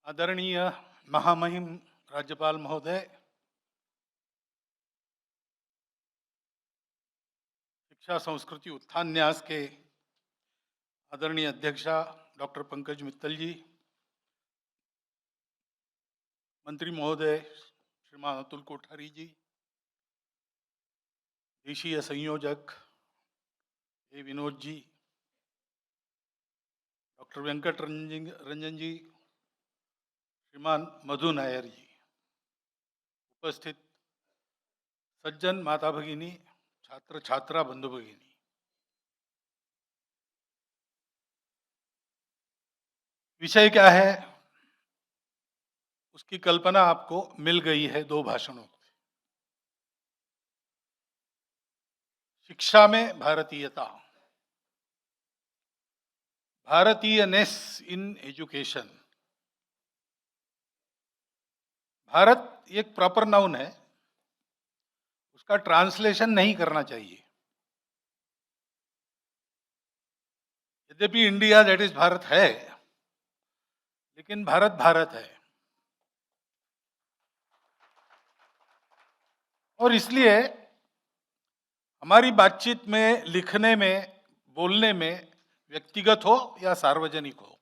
आदरणीय महामहिम राज्यपाल महोदय, शिक्षा संस्कृति उत्थान न्यास के आदरणीय अध्यक्षा डॉक्टर पंकज मित्तल जी, मंत्री महोदय श्रीमान अतुल कोठारी जी, देशीय संयोजक ए विनोद जी, डॉक्टर वेंकट रंजन जी, श्रीमान मधु नायर जी, उपस्थित सज्जन माता भगिनी, छात्र छात्रा बंधु भगिनी, विषय क्या है उसकी कल्पना आपको मिल गई है दो भाषणों से। शिक्षा में भारतीयता, भारतीयनेस इन एजुकेशन। भारत एक प्रॉपर नाउन है, उसका ट्रांसलेशन नहीं करना चाहिए। यद्यपि इंडिया दैट इज भारत है, लेकिन भारत भारत है। और इसलिए हमारी बातचीत में, लिखने में, बोलने में, व्यक्तिगत हो या सार्वजनिक हो,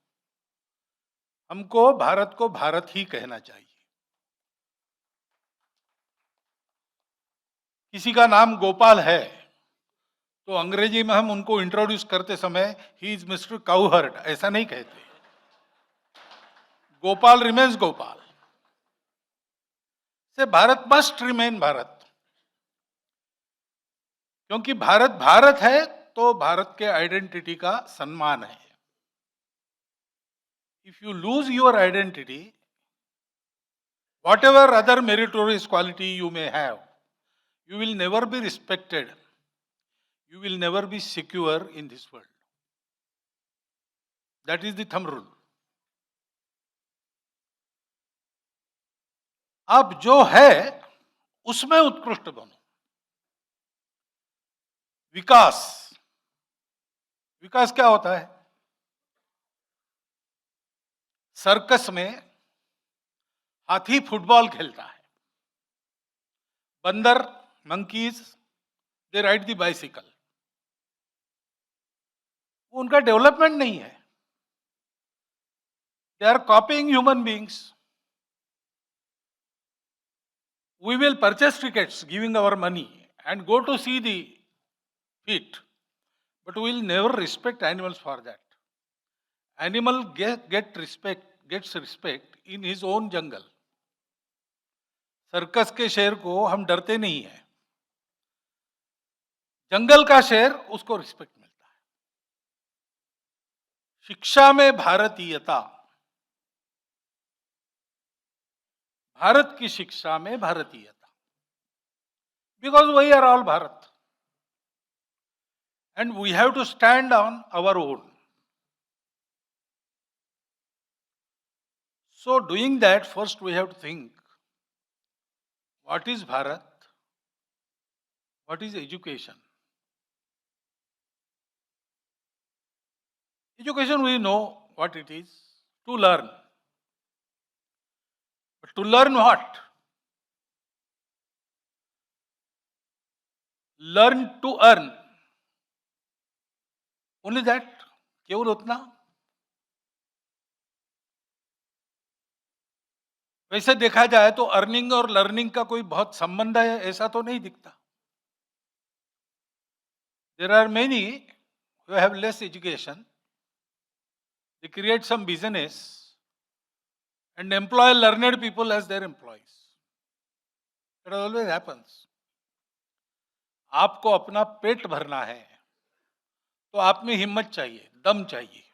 हमको भारत को भारत ही कहना चाहिए। किसी का नाम गोपाल है तो अंग्रेजी में हम उनको इंट्रोड्यूस करते समय ही इज मिस्टर काउहर्ट ऐसा नहीं कहते। गोपाल रिमेन्स गोपाल। से भारत मस्ट रिमेन भारत, क्योंकि भारत भारत है तो भारत के आइडेंटिटी का सम्मान है। If you lose your identity, whatever other meritorious quality you may have, you will never be respected, you will never be secure in this world. That is the thumb rule. आप जो है उसमें उत्कृष्ट बनो। विकास, विकास क्या होता है? सर्कस में हाथी फुटबॉल खेलता है, बंदर monkeys they ride the bicycle. वो उनका डेवलपमेंट नहीं है, they are coping human beings. We will purchase tickets giving our money and go to see the feat, but we will never respect animals for that. Animal gets respect in his own jungle. Circus के शेर को हम डरते नहीं है, जंगल का शेर उसको रिस्पेक्ट मिलता है। शिक्षा में भारतीयता, भारत की शिक्षा में भारतीयता, because we are all Bharat and we have to stand on our own. So doing that, first we have to think, what is Bharat? What is education? Education, we know what it is, to learn. But to learn what? Learn to earn. Only that? केवल उतना? वैसे देखा जाए तो earning और learning का कोई बहुत संबंध है ऐसा तो नहीं दिखता. There are many who have less education. They create some business and employ learned people as their employees. That always happens. आपको अपना पेट भरना है तो आप में हिम्मत चाहिए, दम चाहिए.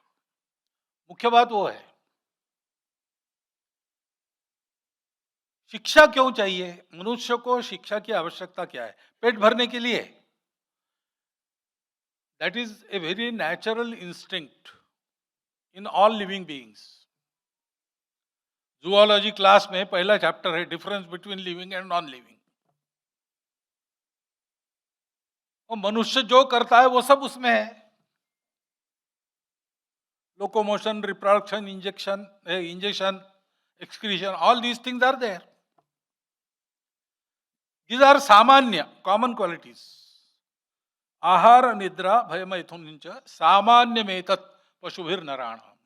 मुख्य बात वो है. शिक्षा क्यों चाहिए? मनुष्य को शिक्षा की आवश्यकता क्या है? पेट भरने के लिए. That is a very natural instinct in all living beings. Zoology class में पहला चैप्टर है difference between living and non living. और मनुष्य जो करता है वो सब उसमें है. Locomotion, reproduction, injection, excretion, all these things are there. These are samanya, common qualities. आहार निद्रा भय मैथुन च सामान्यमेतत् पशुभिर नराणाम.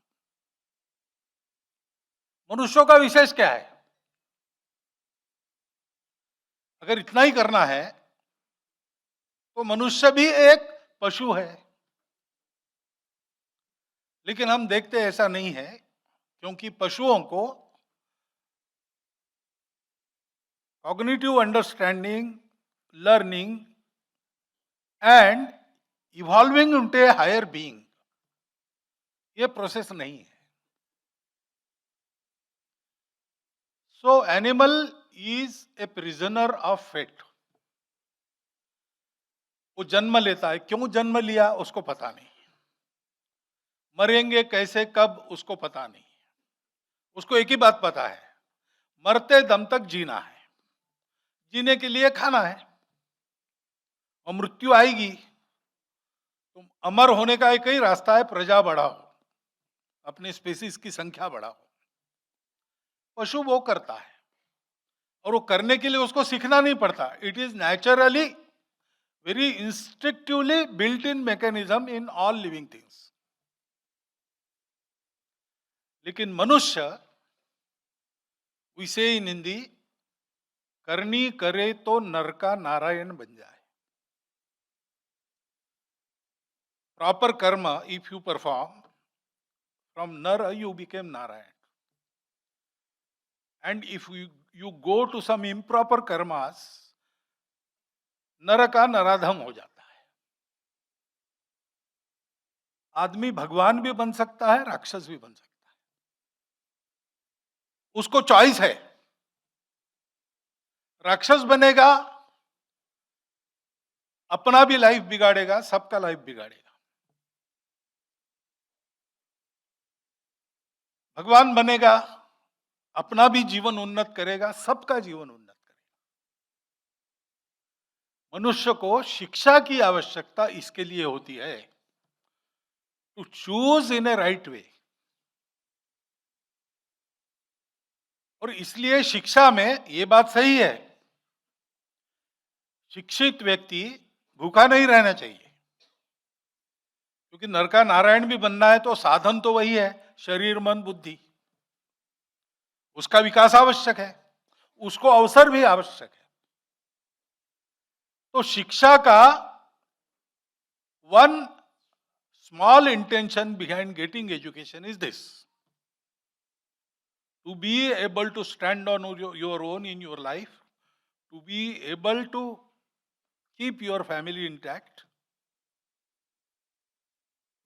मनुष्यों का विशेष क्या है? अगर इतना ही करना है तो मनुष्य भी एक पशु है. लेकिन हम देखते ऐसा नहीं है, क्योंकि पशुओं को cognitive understanding, learning and evolving into a higher being, ये प्रोसेस नहीं है. So animal is a prisoner of fate. वो जन्म लेता है, क्यों जन्म लिया उसको पता नहीं, मरेंगे कैसे कब उसको पता नहीं. उसको एक ही बात पता है, मरते दम तक जीना है, जीने के लिए खाना है, और मृत्यु आएगी. तो अमर होने का एक ही रास्ता है, प्रजा बढ़ाओ, अपने स्पीसीज की संख्या बढ़ाओ. पशु वो करता है, और वो करने के लिए उसको सीखना नहीं पड़ता. It is naturally very instinctively built in mechanism in all living things. लेकिन मनुष्य, वी से इन हिंदी, करनी करे तो नर का नारायण बन जाए. प्रॉपर कर्म इफ यू परफॉर्म, फ्रॉम नर you became Narayan. And if you go to some improper karmas, नर का नराधम हो जाता है. आदमी भगवान भी बन सकता है, राक्षस भी बन सकता है, उसको चॉइस है. राक्षस बनेगा, अपना भी लाइफ बिगाड़ेगा, सबका लाइफ बिगाड़ेगा. भगवान बनेगा, अपना भी जीवन उन्नत करेगा, सबका जीवन उन्नत करेगा. मनुष्य को शिक्षा की आवश्यकता इसके लिए होती है, to choose in a right way. और इसलिए शिक्षा में ये बात सही है, शिक्षित व्यक्ति भूखा नहीं रहना चाहिए. क्योंकि नर का नारायण भी बनना है तो साधन तो वही है, शरीर मन बुद्धि. उसका विकास आवश्यक है, उसको अवसर भी आवश्यक है. तो शिक्षा का one small intention behind getting education is this, to be able to stand on your own in your life, to be able to keep your family intact.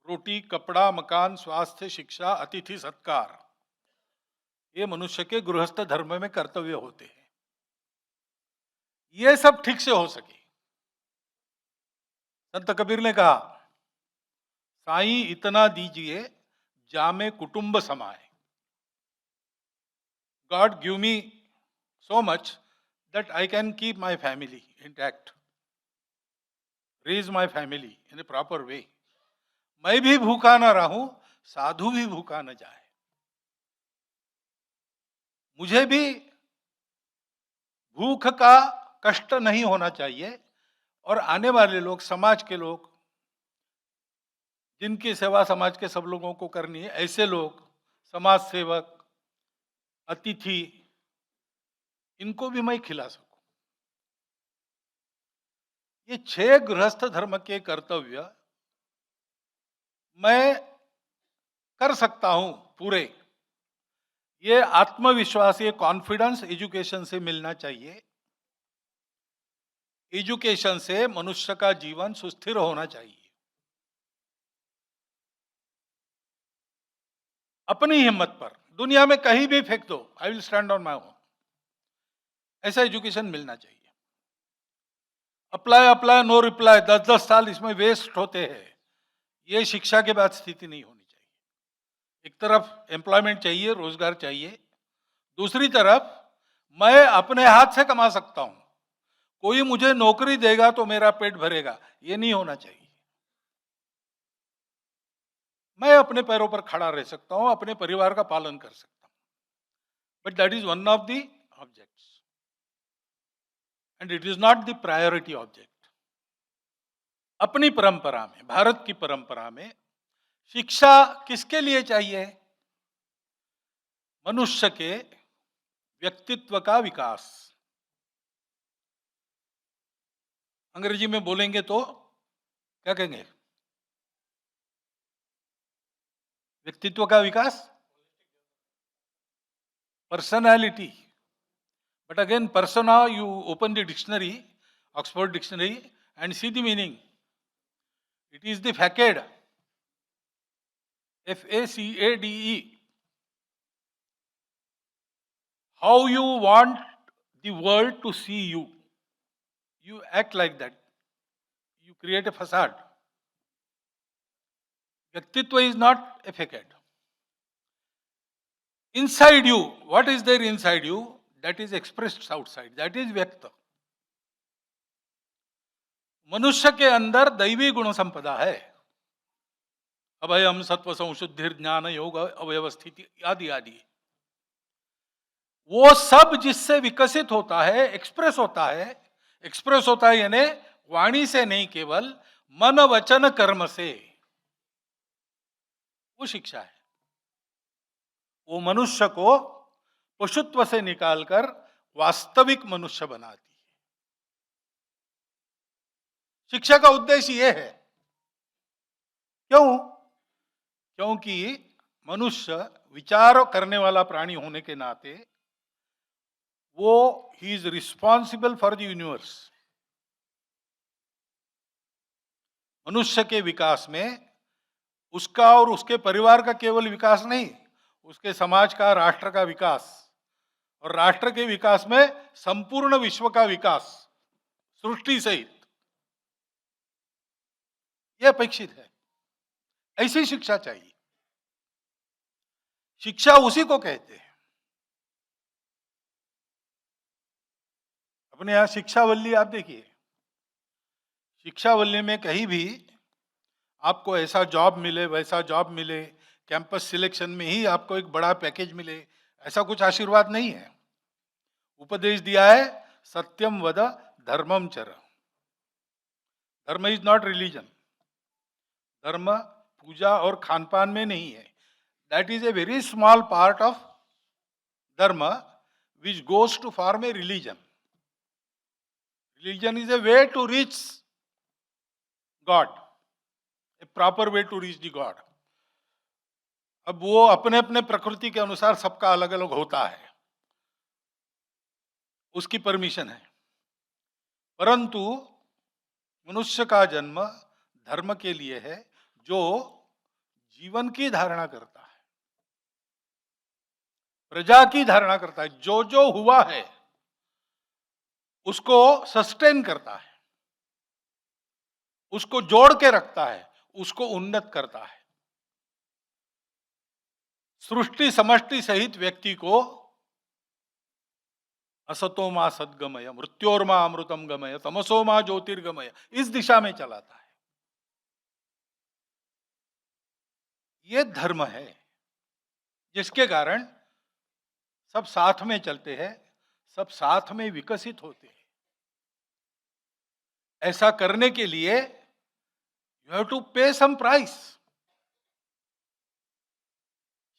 रोटी, कपड़ा, मकान, स्वास्थ्य, शिक्षा, अतिथि सत्कार, ये मनुष्य के गृहस्थ धर्म में कर्तव्य होते हैं. ये सब ठीक से हो सके. संत कबीर ने कहा, साईं इतना दीजिए जामे कुटुंब समाए. God give me so much that I can keep my family intact, raise my family in a proper way. मैं भी भूखा ना रहूं, साधु भी भूखा न जाए. मुझे भी भूख का कष्ट नहीं होना चाहिए, और आने वाले लोग, समाज के लोग, जिनकी सेवा समाज के सब लोगों को करनी है, ऐसे लोग, समाज सेवक, अतिथि, इनको भी मैं खिला सकूं. ये 6 गृहस्थ धर्म के कर्तव्य मैं कर सकता हूं पूरे. ये आत्मविश्वास, ये कॉन्फिडेंस एजुकेशन से मिलना चाहिए. एजुकेशन से मनुष्य का जीवन सुस्थिर होना चाहिए. अपनी हिम्मत पर दुनिया में कहीं भी फेंक दो, I will stand on my own, ऐसा एजुकेशन मिलना चाहिए. अप्लाई नो रिप्लाई, 10-10 साल इसमें वेस्ट होते हैं. ये शिक्षा के बाद स्थिति नहीं होनी चाहिए. एक तरफ एम्प्लॉयमेंट चाहिए, रोजगार चाहिए, दूसरी तरफ मैं अपने हाथ से कमा सकता हूं, कोई मुझे नौकरी देगा तो मेरा पेट भरेगा, ये नहीं होना चाहिए. मैं अपने पैरों पर खड़ा रह सकता हूं, अपने परिवार का पालन कर सकता हूं. but that is one of the objects, and it is not the priority object. अपनी परंपरा में, भारत की परंपरा में शिक्षा किसके लिए चाहिए? मनुष्य के व्यक्तित्व का विकास। अंग्रेजी में बोलेंगे तो क्या कहेंगे? व्यक्तित्व का विकास, personality. But again, persona, you open the dictionary, Oxford Dictionary, and see the meaning. It is the facade, F-A-C-A-D-E. How you want the world to see you. You act like that. You create a facade. Vyaktitva is not a facade. Inside you, what is there inside you? That is expressed outside. That is व्यक्त. मनुष्य के अंदर दैवी गुण संपदा है. अभयम सत्व संशुद्धि ज्ञान योग अव्यवस्थिति आदि आदि. वो सब जिससे विकसित होता है, एक्सप्रेस होता है यानी वाणी से नहीं, केवल मन वचन कर्म से, वो शिक्षा है. वो मनुष्य को पशुत्व से निकालकर वास्तविक मनुष्य बनाती है. शिक्षा का उद्देश्य यह है. क्यों? क्योंकि मनुष्य विचार करने वाला प्राणी होने के नाते वो he is responsible for the universe. मनुष्य के विकास में उसका और उसके परिवार का केवल विकास नहीं, उसके समाज का, राष्ट्र का विकास, और राष्ट्र के विकास में संपूर्ण विश्व का विकास, सृष्टि सहित, यह अपेक्षित है. ऐसी शिक्षा चाहिए. शिक्षा उसी को कहते हैं. अपने यहां शिक्षावल्ली आप देखिए, शिक्षावल्ली में कहीं भी आपको ऐसा जॉब मिले, वैसा जॉब मिले, कैंपस सिलेक्शन में ही आपको एक बड़ा पैकेज मिले, ऐसा कुछ आशीर्वाद नहीं है. उपदेश दिया है सत्यम वद धर्मम चर. धर्म इज नॉट रिलीजन. धर्म पूजा और खानपान में नहीं है. That is a very small part of dharma which goes to form a religion. Religion is a way to reach God, a proper way to reach the God. अब वो अपने अपने प्रकृति के अनुसार सबका अलग अलग होता है, उसकी परमिशन है. परंतु मनुष्य का जन्म धर्म के लिए है, जो जीवन की धारणा करता है, प्रजा की धारणा करता है, जो जो हुआ है उसको सस्टेन करता है, उसको जोड़ के रखता है, उसको उन्नत करता है. सृष्टि समष्टि सहित व्यक्ति को असतो मा सद्गमय, मृत्योर्मा अमृतम गमय, तमसो मा ज्योतिर्गमय, इस दिशा में चलाता है. ये धर्म है जिसके कारण सब साथ में चलते हैं, सब साथ में विकसित होते हैं. ऐसा करने के लिए यू हैव टू पे सम प्राइस.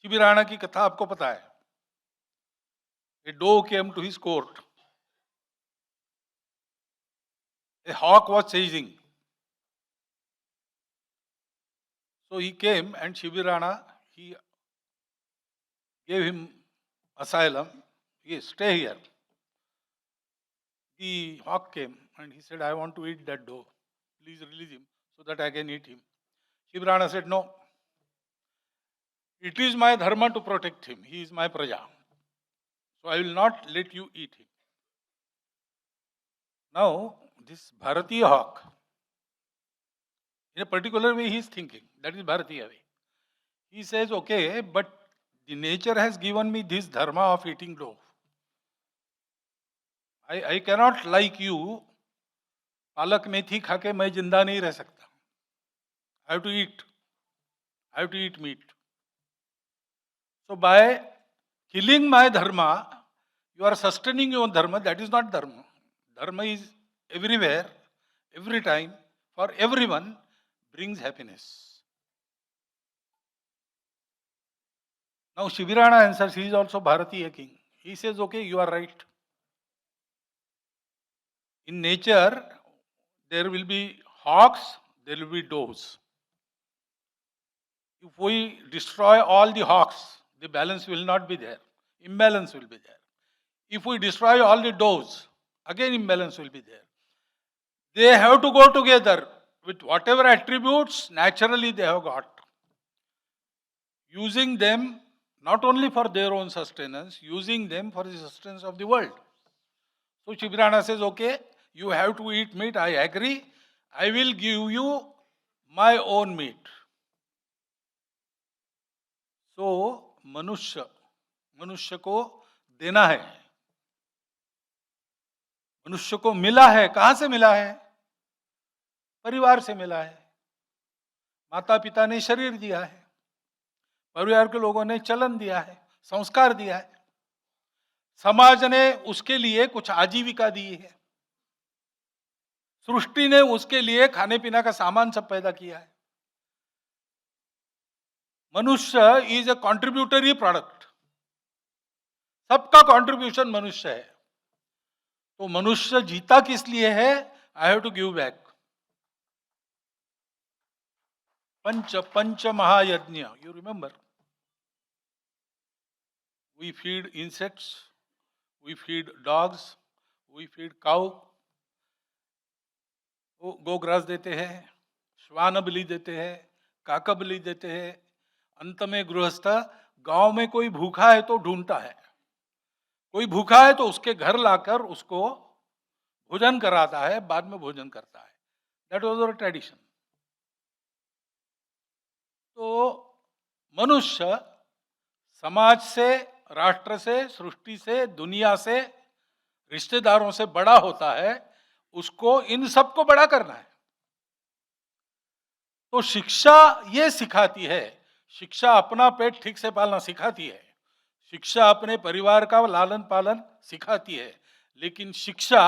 शिबिराणा की कथा आपको पता है. A dove came to his court. A hawk was chasing. So he came and Shibirana, he gave him asylum. Yes, stay here. The hawk came and he said, I want to eat that dove. Please release him so that I can eat him. Shibirana said, no. It is my dharma to protect him. He is my praja. So I will not let you eat him. Now, this Bharatiya hawk, in a particular way he is thinking. That is Bharatiya way. He says, okay, but the nature has given me this dharma of eating dove. I cannot like you, पालक मेथी खा के मैं जिंदा नहीं रह सकता. I have to eat. I have to eat meat. So by killing my dharma, you are sustaining your dharma, that is not dharma. Dharma is everywhere, every time, for everyone, brings happiness. Now Shibirana answers, he is also Bharatiya king. He says, okay, you are right. In nature, there will be hawks, there will be does. If we destroy all the hawks, the balance will not be there. Imbalance will be there. If we destroy all the does, again imbalance will be there. They have to go together with whatever attributes naturally they have got. Using them not only for their own sustenance, using them for the sustenance of the world. So Shibirana says, okay, you have to eat meat, I agree. I will give you my own meat. So मनुष्य को देना है, मनुष्य को मिला है. कहां से मिला है? परिवार से मिला है. माता पिता ने शरीर दिया है, परिवार के लोगों ने चलन दिया है, संस्कार दिया है, समाज ने उसके लिए कुछ आजीविका दी है, सृष्टि ने उसके लिए खाने पीने का सामान सब पैदा किया है. Manushya is a contributory product. सबका कंट्रीब्यूशन मनुष्य है. तो मनुष्य जीता किस लिए है? I have to give back. Panch mahayagya, you remember, we feed insects, we feed dogs, we feed cow, गोग्रास देते हैं, श्वान बलि देते हैं, काका बलि देते हैं. अंत में गृहस्थ गांव में कोई भूखा है तो ढूंढता है, कोई भूखा है तो उसके घर लाकर उसको भोजन कराता है, बाद में भोजन करता है. That was our tradition. तो मनुष्य समाज से, राष्ट्र से, सृष्टि से, दुनिया से, रिश्तेदारों से बड़ा होता है. उसको इन सबको बड़ा करना है. तो शिक्षा ये सिखाती है, शिक्षा अपना पेट ठीक से पालना सिखाती है, शिक्षा अपने परिवार का लालन पालन सिखाती है, लेकिन शिक्षा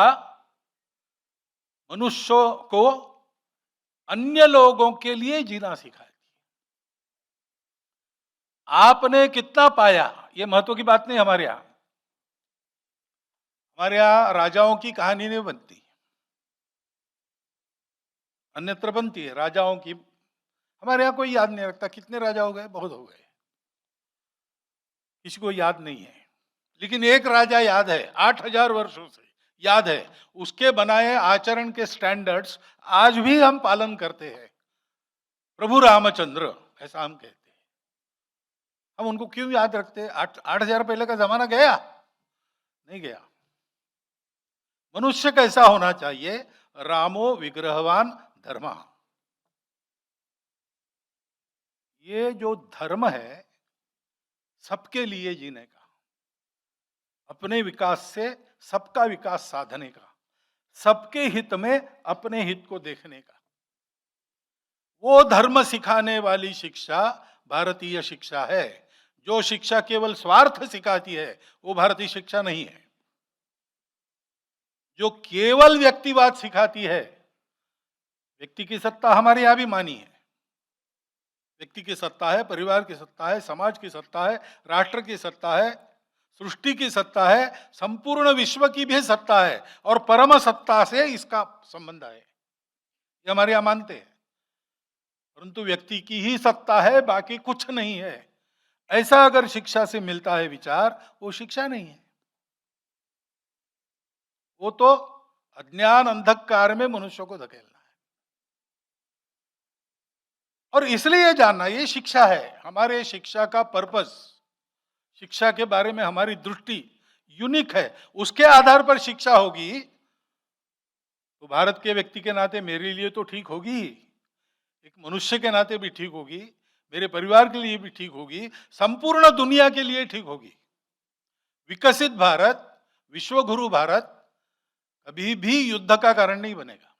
मनुष्यों को अन्य लोगों के लिए जीना सिखाती है. आपने कितना पाया, ये महत्व की बात नहीं. हमारे यहां राजाओं की कहानी नहीं बनती, अन्यत्र बनती है राजाओं की. हमारे यहां कोई याद नहीं रखता कितने राजा हो गए, बहुत हो गए, किसी को याद नहीं है. लेकिन एक राजा याद है, 8000 वर्षों से याद है. उसके बनाए आचरण के स्टैंडर्ड्स आज भी हम पालन करते हैं. प्रभु रामचंद्र, ऐसा हम कहते हैं. हम उनको क्यों याद रखते? 8000 पहले का जमाना गया? नहीं गया. मनुष्य कैसा होना चाहिए? रामो विग्रहवान धर्म. ये जो धर्म है सबके लिए जीने का, अपने विकास से सबका विकास साधने का, सबके हित में अपने हित को देखने का, वो धर्म सिखाने वाली शिक्षा भारतीय शिक्षा है. जो शिक्षा केवल स्वार्थ सिखाती है वो भारतीय शिक्षा नहीं है. जो केवल व्यक्तिवाद सिखाती है, व्यक्ति की सत्ता हमारे यहां भी मानी है, व्यक्ति की सत्ता है, परिवार की सत्ता है, समाज की सत्ता है, राष्ट्र की सत्ता है, सृष्टि की सत्ता है, संपूर्ण विश्व की भी सत्ता है, और परम सत्ता से इसका संबंध है, ये हमारे यहां मानते हैं. परंतु व्यक्ति की ही सत्ता है, बाकी कुछ नहीं है. ऐसा अगर शिक्षा से मिलता है विचार, वो शिक्षा नहीं है, वो तो अज्ञान अंधकार में मनुष्य को धकेलना है. और इसलिए जानना ये शिक्षा है. हमारे शिक्षा का पर्पस, शिक्षा के बारे में हमारी दृष्टि यूनिक है. उसके आधार पर शिक्षा होगी तो भारत के व्यक्ति के नाते मेरे लिए तो ठीक होगी, एक मनुष्य के नाते भी ठीक होगी, मेरे परिवार के लिए भी ठीक होगी, संपूर्ण दुनिया के लिए ठीक होगी. विकसित भारत, विश्वगुरु भारत कभी भी युद्ध का कारण नहीं बनेगा,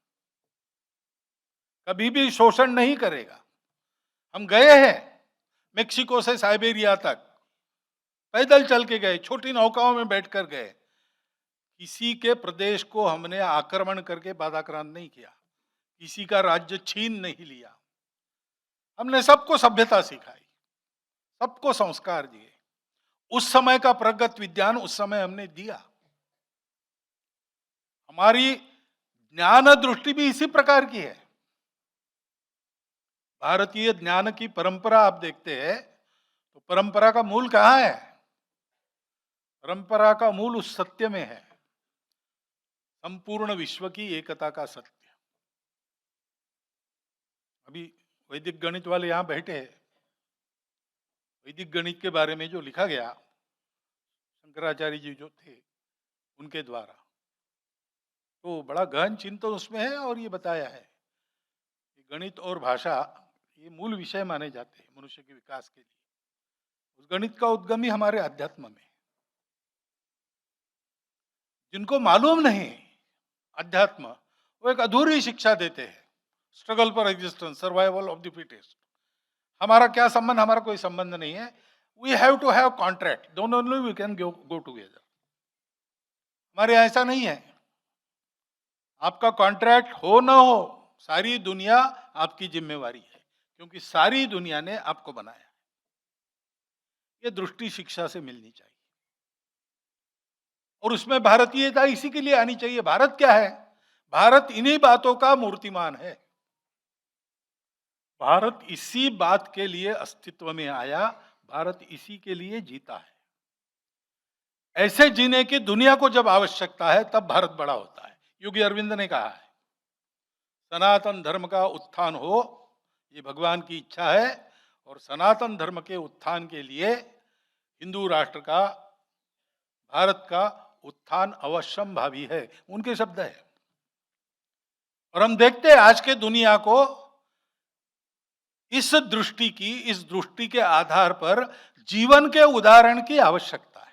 कभी भी शोषण नहीं करेगा. हम गए हैं मेक्सिको से साइबेरिया तक, पैदल चल के गए, छोटी नौकाओं में बैठकर गए। किसी के प्रदेश को हमने आक्रमण करके बाधाक्रांत नहीं किया, किसी का राज्य छीन नहीं लिया। हमने सबको सभ्यता सिखाई, सबको संस्कार दिए। उस समय का प्रगत विज्ञान उस समय हमने दिया। हमारी ज्ञान दृष्टि भी इसी प्रकार की है। भारतीय ज्ञान की परंपरा आप देखते हैं तो परंपरा का मूल कहाँ है? परंपरा का मूल उस सत्य में है, संपूर्ण विश्व की एकता का सत्य। अभी वैदिक गणित वाले यहां बैठे हैं, वैदिक गणित के बारे में जो लिखा गया शंकराचार्य जी जो थे उनके द्वारा, तो बड़ा गहन चिंतन उसमें है। और ये बताया है कि गणित और भाषा ये मूल विषय माने जाते हैं मनुष्य के विकास के लिए। उस गणित का उद्गम ही हमारे अध्यात्म में। जिनको मालूम नहीं अध्यात्म, वो एक अधूरी शिक्षा देते हैं। Struggle for existence, survival of the fittest. हमारा क्या संबंध? हमारा कोई संबंध नहीं है। We have to have contract, दोनों वी कैन गो टुगेदर। हमारे यहाँ ऐसा नहीं है। आपका कॉन्ट्रैक्ट हो ना हो, सारी दुनिया आपकी जिम्मेवारी है, क्योंकि सारी दुनिया ने आपको बनाया। ये दृष्टि शिक्षा से मिलनी चाहिए, और उसमें भारतीयता इसी के लिए आनी चाहिए। भारत क्या है? भारत इन्हीं बातों का मूर्तिमान है। भारत इसी बात के लिए अस्तित्व में आया, भारत इसी के लिए जीता है। ऐसे जीने की दुनिया को जब आवश्यकता है तब भारत बड़ा होता है। योगी अरविंद ने कहा है सनातन धर्म का उत्थान हो, ये भगवान की इच्छा है, और सनातन धर्म के उत्थान के लिए हिंदू राष्ट्र का, भारत का उत्थान अवश्यंभावी है, उनके शब्द है। और हम देखते हैं आज के दुनिया को इस दृष्टि के आधार पर जीवन के उदाहरण की आवश्यकता है।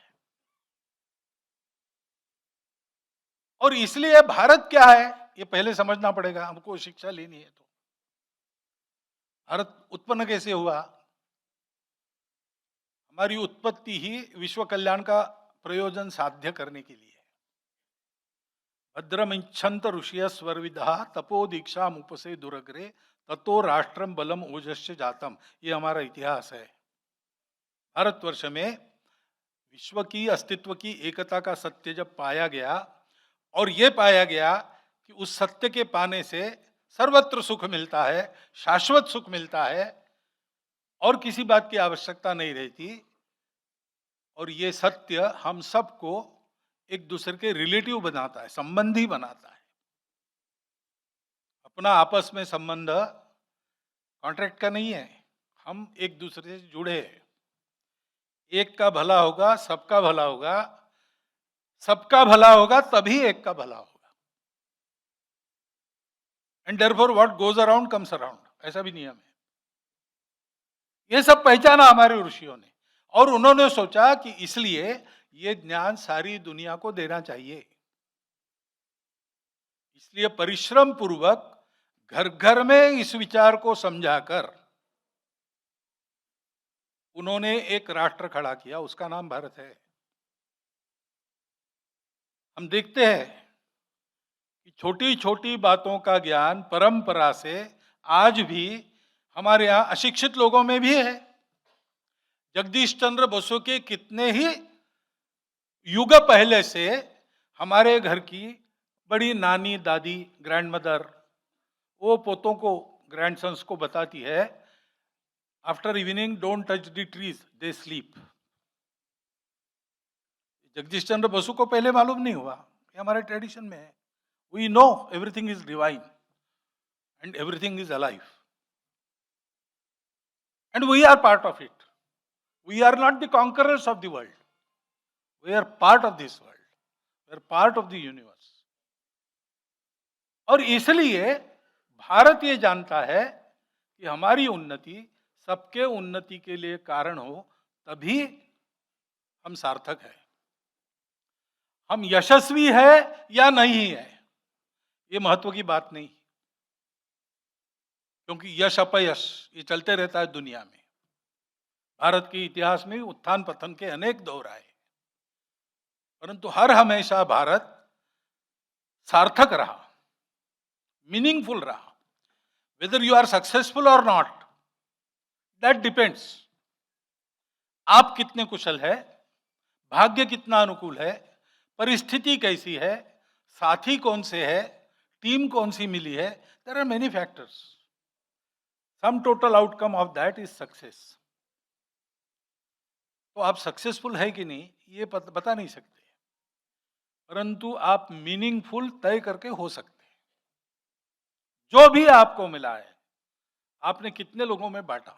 और इसलिए भारत क्या है ये पहले समझना पड़ेगा, हमको शिक्षा लेनी है तो। भारत उत्पन्न कैसे हुआ? हमारी उत्पत्ति ही विश्व कल्याण का प्रयोजन साध्य करने के लिए। भद्रमिच्छन्त ऋषिय स्वर्विदा तपो दीक्षा मुपसे दुरग्रे ततो राष्ट्रम बलम ओजस्य जातम। ये हमारा इतिहास है। भारतवर्ष में विश्व की अस्तित्व की एकता का सत्य जब पाया गया, और ये पाया गया कि उस सत्य के पाने से सर्वत्र सुख मिलता है, शाश्वत सुख मिलता है, और किसी बात की आवश्यकता नहीं रहती, और ये सत्य हम सबको एक दूसरे के रिलेटिव बनाता है, संबंधी बनाता है। अपना आपस में संबंध कॉन्ट्रैक्ट का नहीं है, हम एक दूसरे से जुड़े हैं। एक का भला होगा, सबका भला होगा, सबका भला होगा तभी एक का भला होगा। And therefore what goes around comes around, ऐसा भी नियम है। ये सब पहचाना हमारे ऋषियों ने, और उन्होंने सोचा कि इसलिए ये ज्ञान सारी दुनिया को देना चाहिए। इसलिए परिश्रम पूर्वक घर घर में इस विचार को समझाकर उन्होंने एक राष्ट्र खड़ा किया, उसका नाम भारत है। हम देखते हैं कि छोटी छोटी बातों का ज्ञान परंपरा से आज भी हमारे यहाँ अशिक्षित लोगों में भी है। जगदीश चंद्र बसु के कितने ही युग पहले से हमारे घर की बड़ी नानी, दादी, ग्रैंडमदर वो पोतों को, ग्रैंडसन्स को बताती है, after evening don't touch the trees, they sleep. Jagdish Chandra Basu को पहले मालूम नहीं हुआ, ये हमारे ट्रेडिशन में है। We know everything is divine and everything is alive, and we are part of it. We are not the conquerors of the world, we are part of this world, we are part of the universe. और इसलिए भारत ये जानता है कि हमारी उन्नति सबके उन्नति के लिए कारण हो, तभी हम सार्थक है। हम यशस्वी है या नहीं है ये महत्व की बात नहीं, क्योंकि यश अपयश ये चलते रहता है दुनिया में। भारत के इतिहास में उत्थान पतन के अनेक दौर आए, परंतु हर हमेशा भारत सार्थक रहा, मीनिंगफुल रहा. वेदर यू आर सक्सेसफुल और नॉट, दैट डिपेंड्स. आप कितने कुशल है, भाग्य कितना अनुकूल है, परिस्थिति कैसी है, साथी कौन से है, टीम कौन सी मिली है. There are many factors. Sum total outcome of that is success. तो आप सक्सेसफुल है कि नहीं ये बता नहीं सकते, परंतु आप मीनिंगफुल तय करके हो सकते हैं. जो भी आपको मिला है, आपने कितने लोगों में बांटा.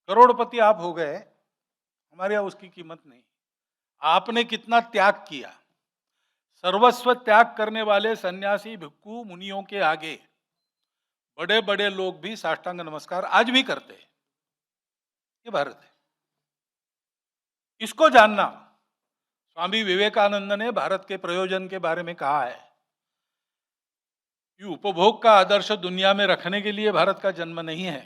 करोड़पति आप हो गए, हमारे यहाँ उसकी कीमत नहीं. आपने कितना त्याग किया. सर्वस्व त्याग करने वाले सन्यासी भिक्खु मुनियों के आगे बड़े बड़े लोग भी साष्टांग नमस्कार आज भी करते हैं. ये भारत है. इसको जानना. स्वामी विवेकानंद ने भारत के प्रयोजन के बारे में कहा है कि उपभोग का आदर्श दुनिया में रखने के लिए भारत का जन्म नहीं है,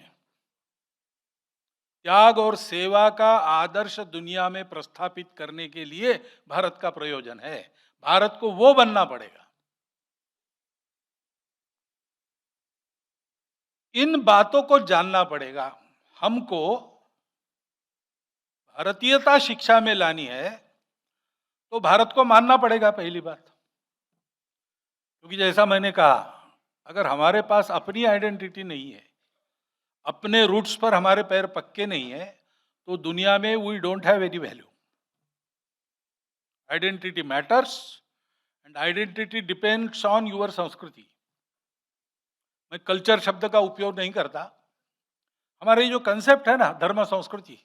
त्याग और सेवा का आदर्श दुनिया में प्रस्थापित करने के लिए भारत का प्रयोजन है. भारत को वो बनना पड़ेगा. इन बातों को जानना पड़ेगा. हमको भारतीयता शिक्षा में लानी है तो भारत को मानना पड़ेगा पहली बात. क्योंकि जैसा मैंने कहा, अगर हमारे पास अपनी आइडेंटिटी नहीं है, अपने रूट्स पर हमारे पैर पक्के नहीं है, तो दुनिया में we don't have any value. Identity matters and identity depends on your संस्कृति. मैं कल्चर शब्द का उपयोग नहीं करता. हमारे जो कंसेप्ट है ना धर्म संस्कृति,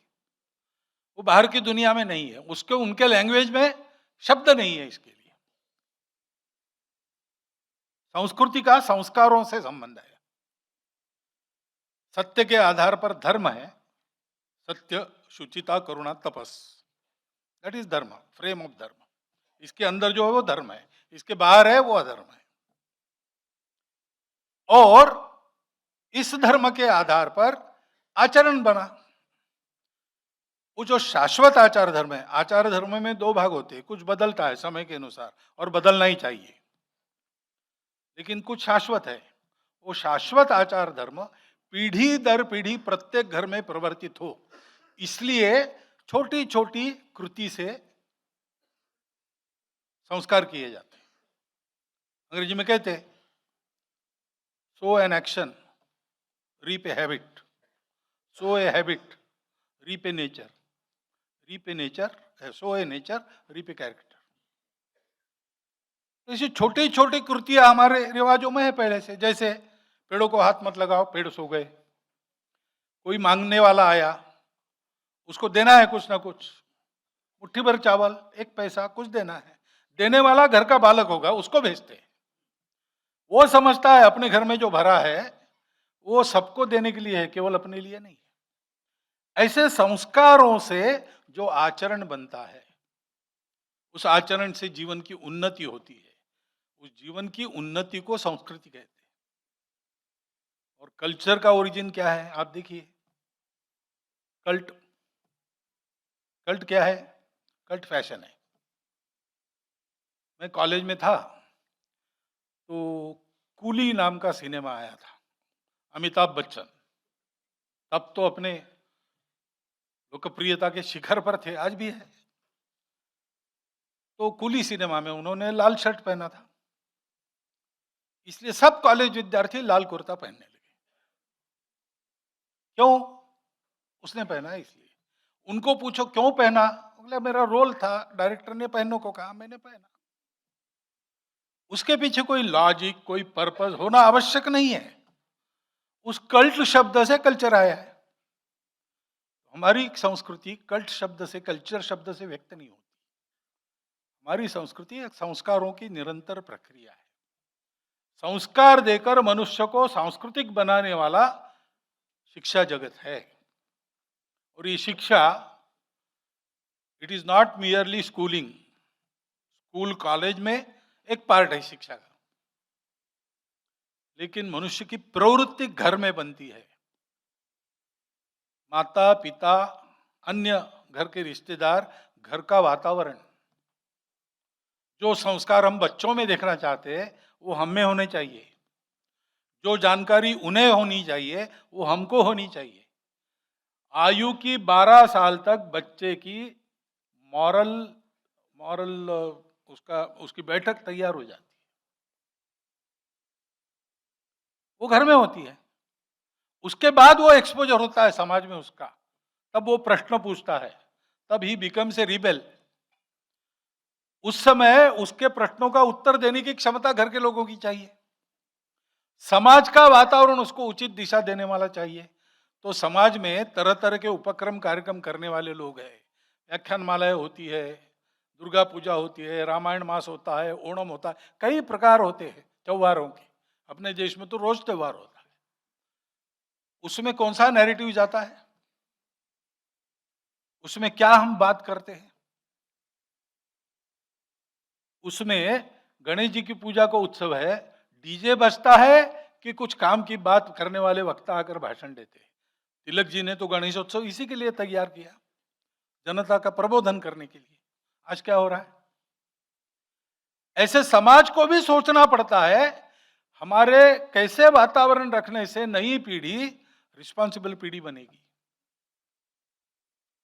वो बाहर की दुनिया में नहीं है. उसके उनके लैंग्वेज में शब्द नहीं है इसके लिए. संस्कृति का संस्कारों से संबंध है. सत्य के आधार पर धर्म है. सत्य, शुचिता, करुणा, तपस, दैट इज धर्म, फ्रेम ऑफ धर्म. इसके अंदर जो है वो धर्म है, इसके बाहर है वो अधर्म है. और इस धर्म के आधार पर आचरण बना. वो जो शाश्वत आचार धर्म है, आचार धर्म में दो भाग होते हैं. कुछ बदलता है समय के अनुसार और बदलना ही चाहिए, लेकिन कुछ शाश्वत है. वो शाश्वत आचार धर्म पीढ़ी दर पीढ़ी प्रत्येक घर में प्रवर्तित हो, इसलिए छोटी छोटी कृति से संस्कार किए जाते हैं. अंग्रेजी में कहते हैं sow an action reap a habit, sow a habit reap a nature, reap a nature, sow a nature reap a character. तो ऐसी छोटी छोटी कृतियां हमारे रिवाजों में है पहले से. जैसे पेड़ों को हाथ मत लगाओ, पेड़ सो गए. कोई मांगने वाला आया, उसको देना है कुछ ना कुछ, मुट्ठी भर चावल, एक पैसा, कुछ देना है. देने वाला घर का बालक होगा, उसको भेजते हैं. वो समझता है अपने घर में जो भरा है वो सबको देने के लिए है, केवल अपने लिए नहीं. ऐसे संस्कारों से जो आचरण बनता है, उस आचरण से जीवन की उन्नति होती है. उस जीवन की उन्नति को संस्कृति कहते हैं. और कल्चर का ओरिजिन क्या है आप देखिए. कल्ट, कल्ट क्या है? कल्ट फैशन है. मैं कॉलेज में था तो कूली नाम का सिनेमा आया था, अमिताभ बच्चन. तब तो अपने लोकप्रियता के शिखर पर थे, आज भी है. तो कूली सिनेमा में उन्होंने लाल शर्ट पहना था, इसलिए सब कॉलेज विद्यार्थी लाल कुर्ता पहनने लगे. क्यों? उसने पहना है इसलिए. उनको पूछो क्यों पहना, बोले मेरा रोल था, डायरेक्टर ने पहनने को कहा, मैंने पहना. उसके पीछे कोई लॉजिक, कोई पर्पस होना आवश्यक नहीं है. उस कल्ट शब्द से कल्चर आया है. हमारी संस्कृति कल्ट शब्द से, कल्चर शब्द से व्यक्त नहीं होती. हमारी संस्कृति एक संस्कारों की निरंतर प्रक्रिया है. संस्कार देकर मनुष्य को सांस्कृतिक बनाने वाला शिक्षा जगत है. और ये शिक्षा, it is not merely schooling. School college में एक पार्ट है शिक्षा का, लेकिन मनुष्य की प्रवृत्ति घर में बनती है. माता पिता, अन्य घर के रिश्तेदार, घर का वातावरण, जो संस्कार हम बच्चों में देखना चाहते हैं वो हम में होने चाहिए, जो जानकारी उन्हें होनी चाहिए वो हमको होनी चाहिए। आयु की 12 साल तक बच्चे की मॉरल मॉरल उसका उसकी बैठक तैयार हो जाती है, वो घर में होती है। उसके बाद वो एक्सपोजर होता है समाज में उसका, तब वो प्रश्न पूछता है, तब ही बिकम्स ए रिबेल। उस समय उसके प्रश्नों का उत्तर देने की क्षमता घर के लोगों की चाहिए, समाज का वातावरण उसको उचित दिशा देने वाला चाहिए। तो समाज में तरह तरह के उपक्रम कार्यक्रम करने वाले लोग हैं, व्याख्यान मालाएं होती है, दुर्गा पूजा होती है, रामायण मास होता है, ओणम होता है, कई प्रकार होते हैं त्योहारों के। अपने देश में तो रोज त्योहार होता है। उसमें कौन सा नैरेटिव जाता है, उसमें क्या हम बात करते हैं? उसमें गणेश जी की पूजा का उत्सव है, डीजे बजता है कि कुछ काम की बात करने वाले वक्ता आकर भाषण देते हैं? तिलक जी ने तो गणेशोत्सव इसी के लिए तैयार किया, जनता का प्रबोधन करने के लिए। आज क्या हो रहा है? ऐसे समाज को भी सोचना पड़ता है, हमारे कैसे वातावरण रखने से नई पीढ़ी रिस्पॉन्सिबल पीढ़ी बनेगी,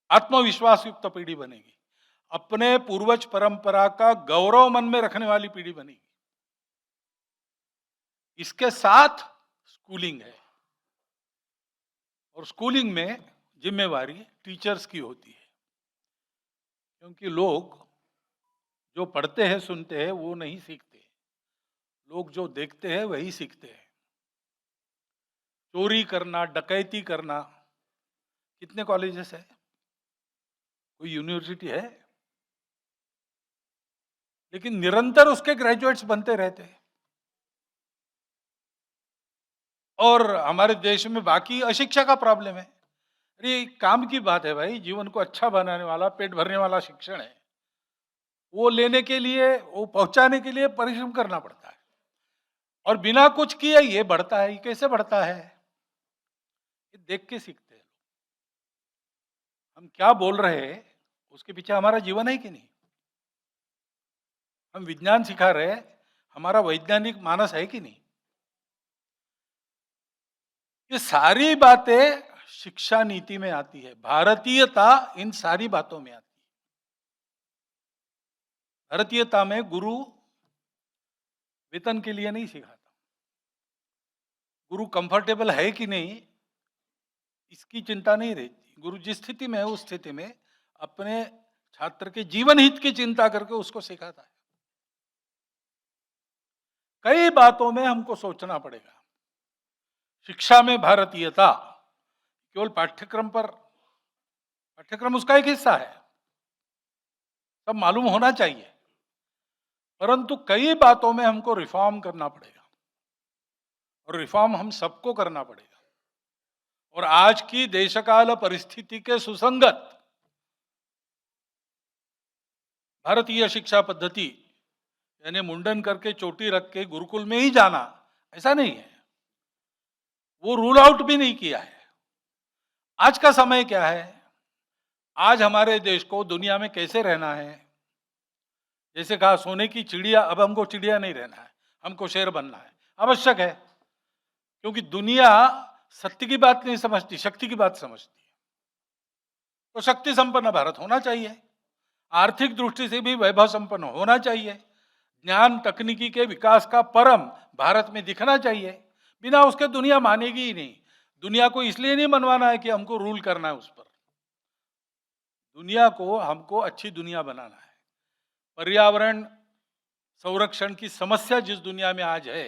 आत्मविश्वास युक्त पीढ़ी बनेगी, अपने पूर्वज परंपरा का गौरव मन में रखने वाली पीढ़ी बनेगी। इसके साथ स्कूलिंग है, और स्कूलिंग में जिम्मेवारी टीचर्स की होती है, क्योंकि लोग जो पढ़ते हैं सुनते हैं वो नहीं सीखते, लोग जो देखते हैं वही सीखते हैं। चोरी करना, डकैती करना, कितने कॉलेजेस है, कोई यूनिवर्सिटी है? लेकिन निरंतर उसके ग्रेजुएट्स बनते रहते हैं। और हमारे देश में बाकी अशिक्षा का प्रॉब्लम है। अरे काम की बात है भाई, जीवन को अच्छा बनाने वाला, पेट भरने वाला शिक्षण है, वो लेने के लिए, वो पहुंचाने के लिए परिश्रम करना पड़ता है, और बिना कुछ किए ये बढ़ता है। ये कैसे बढ़ता है? ये देख के सीखते हैं। हम क्या बोल रहे हैं उसके पीछे हमारा जीवन है कि नहीं? हम विज्ञान सिखा रहे हैं, हमारा वैज्ञानिक मानस है कि नहीं? ये सारी बातें शिक्षा नीति में आती है, भारतीयता इन सारी बातों में आती है। भारतीयता में गुरु वेतन के लिए नहीं सिखाता, गुरु कंफर्टेबल है कि नहीं इसकी चिंता नहीं रहती। गुरु जिस स्थिति में है उस स्थिति में अपने छात्र के जीवन हित की चिंता करके उसको सिखाता है। कई बातों में हमको सोचना पड़ेगा। शिक्षा में भारतीयता केवल पाठ्यक्रम उसका एक हिस्सा है, सब मालूम होना चाहिए, परंतु कई बातों में हमको रिफॉर्म करना पड़ेगा, और रिफॉर्म हम सबको करना पड़ेगा। और आज की देशकाल परिस्थिति के सुसंगत भारतीय शिक्षा पद्धति, यानी मुंडन करके चोटी रख के गुरुकुल में ही जाना, ऐसा नहीं है, वो रूल आउट भी नहीं किया है। आज का समय क्या है? आज हमारे देश को दुनिया में कैसे रहना है? जैसे कहा सोने की चिड़िया, अब हमको चिड़िया नहीं रहना है, हमको शेर बनना है, आवश्यक है, क्योंकि दुनिया सत्य की बात नहीं समझती, शक्ति की बात समझती है। तो शक्ति संपन्न भारत होना चाहिए, आर्थिक दृष्टि से भी वैभव संपन्न होना चाहिए, ज्ञान तकनीकी के विकास का परम भारत में दिखना चाहिए। बिना उसके दुनिया मानेगी ही नहीं। दुनिया को इसलिए नहीं मनवाना है कि हमको रूल करना है उस पर, दुनिया को हमको अच्छी दुनिया बनाना है। पर्यावरण संरक्षण की समस्या जिस दुनिया में आज है,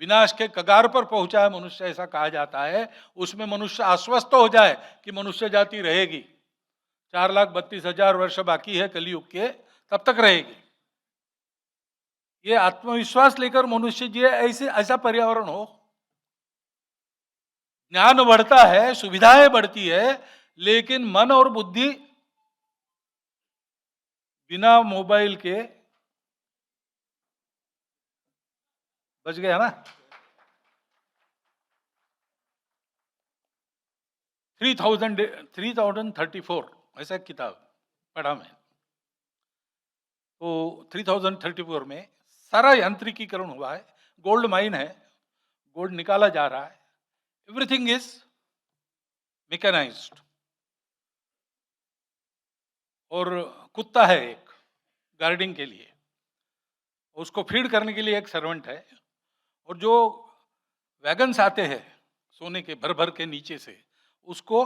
विनाश के कगार पर पहुंचा है मनुष्य, ऐसा कहा जाता है, उसमें मनुष्य आश्वस्त हो जाए कि मनुष्य जाति रहेगी, 4,32,000 वर्ष बाकी है कलयुग के, तब तक रहेगी। ये आत्मविश्वास लेकर मनुष्य जिए, ऐसे ऐसा पर्यावरण हो, ज्ञान बढ़ता है, सुविधाएं बढ़ती है, लेकिन मन और बुद्धि बिना मोबाइल के बच गया ना। 3034 ऐसा एक किताब पढ़ा मैं। तो 3034 में सारा यांत्रिकीकरण हुआ है, गोल्ड माइन है, गोल्ड निकाला जा रहा है, एवरीथिंग इज मैकेनाइज्ड। और कुत्ता है एक गार्डिंग के लिए, उसको फीड करने के लिए एक सर्वेंट है, और जो वैगन्स आते हैं सोने के भर भर के नीचे से, उसको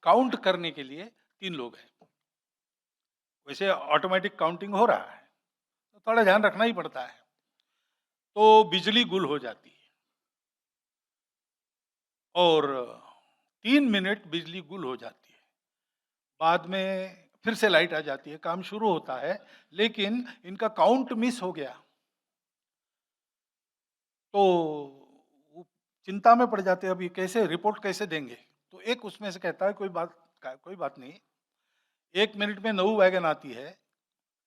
काउंट करने के लिए 3 लोग हैं। वैसे ऑटोमेटिक काउंटिंग हो रहा है, तो थोड़ा ध्यान रखना ही पड़ता है। तो बिजली गुल हो जाती है और 3 मिनट बिजली गुल हो जाती है, बाद में फिर से लाइट आ जाती है, काम शुरू होता है, लेकिन इनका काउंट मिस हो गया। तो वो चिंता में पड़ जाते हैं, अभी कैसे रिपोर्ट कैसे देंगे। तो एक उसमें से कहता है कोई बात नहीं, 1 मिनट में 9 वैगन आती है,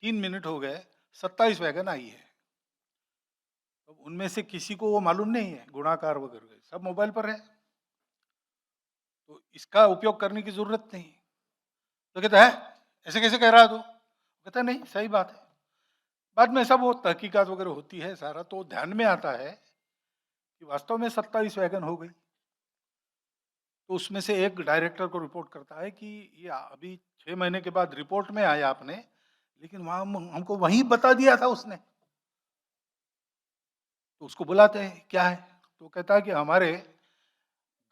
3 मिनट हो गए, 27 वैगन आई है। तो उनमें से किसी को वो मालूम नहीं है, गुणाकार वगैरह सब मोबाइल पर है, तो इसका उपयोग करने की जरूरत नहीं। तो कहता है ऐसे कैसे कह रहा है तू? कहता है नहीं सही बात है। बाद में सब वो तहकीकात वगैरह होती है सारा, तो ध्यान में आता है कि वास्तव में 27 वैगन हो गई। तो उसमें से एक डायरेक्टर को रिपोर्ट करता है कि ये अभी 6 महीने के बाद रिपोर्ट में आया आपने, लेकिन वहां हमको वहीं बता दिया था उसने। तो उसको बुलाते हैं, क्या है? तो कहता है कि हमारे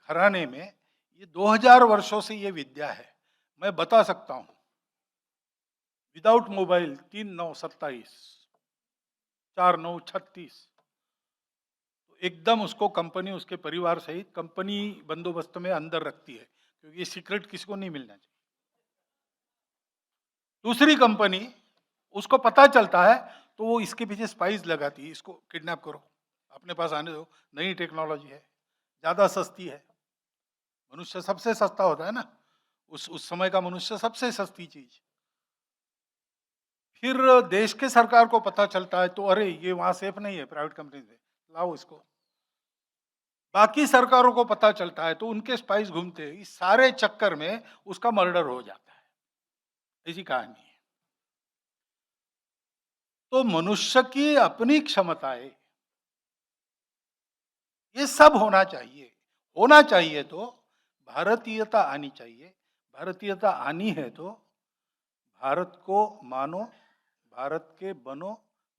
घराने में ये 2000 वर्षों से ये विद्या है, मैं बता सकता हूं विदाउट मोबाइल 3/9/27 4/9/36। तो एकदम उसको कंपनी उसके परिवार सहित कंपनी बंदोबस्त में अंदर रखती है, क्योंकि ये सीक्रेट किसी को नहीं मिलना चाहिए। दूसरी कंपनी उसको पता चलता है तो वो इसके पीछे स्पाइस लगाती है, इसको किडनैप करो, अपने पास आने दो, नई टेक्नोलॉजी है, ज्यादा सस्ती है। मनुष्य सबसे सस्ता होता है ना, उस समय का मनुष्य सबसे सस्ती चीज। फिर देश के सरकार को पता चलता है तो अरे ये वहां सेफ नहीं है, प्राइवेट कंपनी से लाओ इसको। बाकी सरकारों को पता चलता है तो उनके स्पाइस घूमते हैं, इस सारे चक्कर में उसका मर्डर हो जाता है। ऐसी कहानी है। तो मनुष्य की अपनी क्षमताएं, ये सब होना चाहिए। होना चाहिए तो भारतीयता आनी चाहिए। भारतीयता आनी है तो भारत को मानो, भारत के बनो,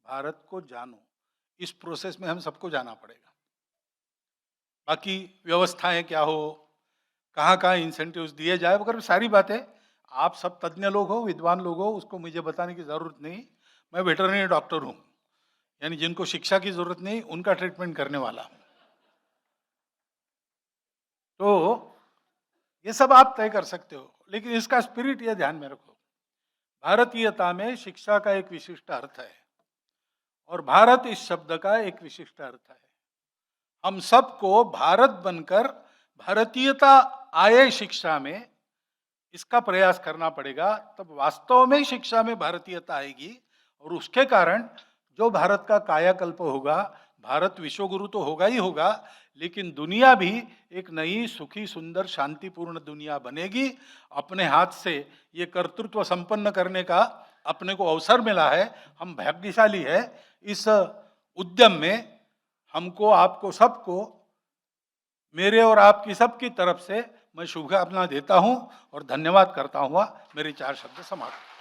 भारत को जानो। इस प्रोसेस में हम सबको जाना पड़ेगा। बाकी व्यवस्थाएं क्या हो, कहाँ कहाँ इंसेंटिव्स दिए जाए वगैरह सारी बातें आप सब तज्ञ लोग हो, विद्वान लोग हो, उसको मुझे बताने की जरूरत नहीं। मैं वेटरनरी डॉक्टर हूँ, यानी जिनको शिक्षा की जरूरत नहीं उनका ट्रीटमेंट करने वाला हूँ। तो ये सब आप तय कर सकते हो, लेकिन इसका स्पिरिट ये ध्यान में रखो, भारतीयता में शिक्षा का एक विशिष्ट अर्थ है और भारत इस शब्द का एक विशिष्ट अर्थ है। हम सबको भारत बनकर भारतीयता आए शिक्षा में, इसका प्रयास करना पड़ेगा, तब वास्तव में शिक्षा में भारतीयता आएगी। और उसके कारण जो भारत का कायाकल्प होगा, भारत विश्वगुरु तो होगा ही होगा, लेकिन दुनिया भी एक नई सुखी सुंदर शांतिपूर्ण दुनिया बनेगी। अपने हाथ से ये कर्तृत्व संपन्न करने का अपने को अवसर मिला है, हम भाग्यशाली है। इस उद्यम में हमको, आपको, सबको मेरे और आपकी सबकी तरफ से मैं शुभकामना देता हूं और धन्यवाद करता हुआ मेरे 4 शब्द समाप्त।